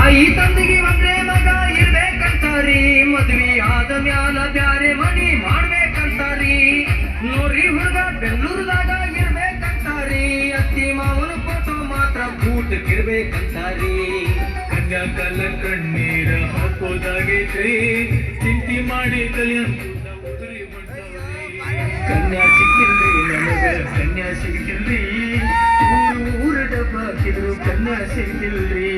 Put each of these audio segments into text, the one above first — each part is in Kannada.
ತಾಯಿ ತಂದೆಗೆ ಒಂದೇ ಮಗ ಇರ್ಬೇಕಂತಾರಿ, ಮದ್ವಿ ಆದ ಮ್ಯಾಲ ಬ್ಯಾರೆ ಮನಿ ಮಾಡ್ಬೇಕಂತಾರಿ. ನೋಡ್ರಿ ಹುಡುಗ ಬೆಂಗಳೂರದಾಗ ಇರ್ಬೇಕಂತಾರಿ, ಅತ್ತಿ ಮಾವನ ಫೋಟೋ ಮಾತ್ರ ಬೂಟಕ್ಕಿರ್ಬೇಕಂತಾರಿ. ಕನ್ಯಾಕಲ ಕಣ್ಣೀರ ಹಾಕೋದಾಗೈತ್ರಿ, ಚಿಂತೆ ಮಾಡಿ ಕನ್ಯಾ ಸಿಕ್ಕಿಲ್ರಿ ನಮಗ ಕನ್ಯಾ ಸಿಕ್ಕಿಲ್ರಿ, ಊರ ಡಬ್ಬ ಹಾಕಿದ್ರು ಕನ್ಯಾ ಸಿಕ್ಕಿಲ್ರಿ.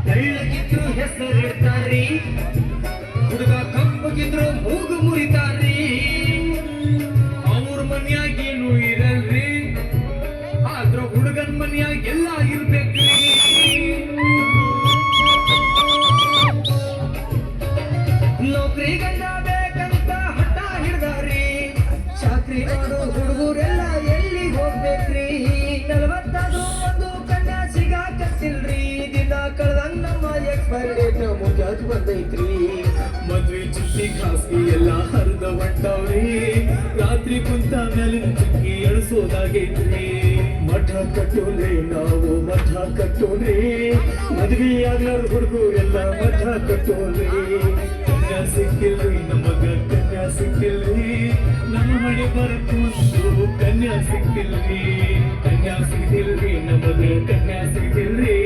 ಬೆಳ್ಳಗಿದ್ರು ಹೆಸರಿಡ್ತಾರಿ, ಹುಡುಗ ಕಪ್ಪಗಿದ್ರು ಮೂಗು ಮುರಿತಾರಿ. ಅವ್ರ ಮನ್ಯಾಗ ಏನು ಇರಲ್ರಿ, ಆದ್ರ ಹುಡುಗನ್ ಮನ್ಯಾಗ ಎಲ್ಲ ಇರ್ಬೇಕ್ರಿ. ನೌಕರಿ ಗಂಡ ಬೇಕಂತ ಹಠ ಹಿಡ್ದಾರಿ, ಚಾಕ್ರಿ ಮಾಡೋ ಹುಡುಗರೆಲ್ಲ ಎಲ್ಲಿ ಹೋಗ್ಬೇಕ್ರಿ. 40 ಒಂದು ಕನ್ಯಾ ಸಿಗಾಕತ್ತಿಲ್ರಿ, ದಿನ ಕಳೆದಂಗ ನಮ್ಮ ಎಕ್ಸ್ಪೈರ್ ಡೇಟ್ ಮುಗ್ಯಾಕ್ ಬಂದೈತ್ರಿ. ಮದ್ವೆ ಚುಟ್ಟಿ ಕಾಸಿ ಎಲ್ಲ ಹರಿದ ಹೊಂಟವ್ರಿ, ರಾತ್ರಿ ಕುಂತ ಮೇಲಿನ ಚುಕ್ಕಿ ಎಳಸೋದಾಗೈತ್ರಿ. ಮಠ ಕಟ್ಟೋನ್ರಿ ನಾವು ಮಠ ಕಟ್ಟೋನ್ರಿ, ಮದ್ವಿ ಆಗ್ಲಾರ ಹುಡುಗರೆಲ್ಲ ಮಠ ಕಟ್ಟೋನ್ರಿ. ಕನ್ಯಾ ಸಿಕ್ಕಿಲ್ರಿ ನಮಗ ಕನ್ಯಾ ಸಿಕ್ಕಿಲ್ರಿ, ನಮ್ಮ ಮನೆ ಬರಕೊಂಡು ಕನ್ಯಾ ಸಿಕ್ಕಿಲ್ರಿ. ಕನ್ಯಾ ಸಿಕ್ಕಿಲ್ರಿ ನಮಗ ಕನ್ಯಾ ಸಿಕ್ಕಿಲ್ರಿ,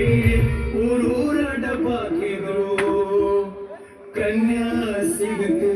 ಊರೂರ ಡಬ್ಬಾಕಿದ್ರು ಕನ್ಯಾ ಸಿಗ್ತಿಲ್ರಿ.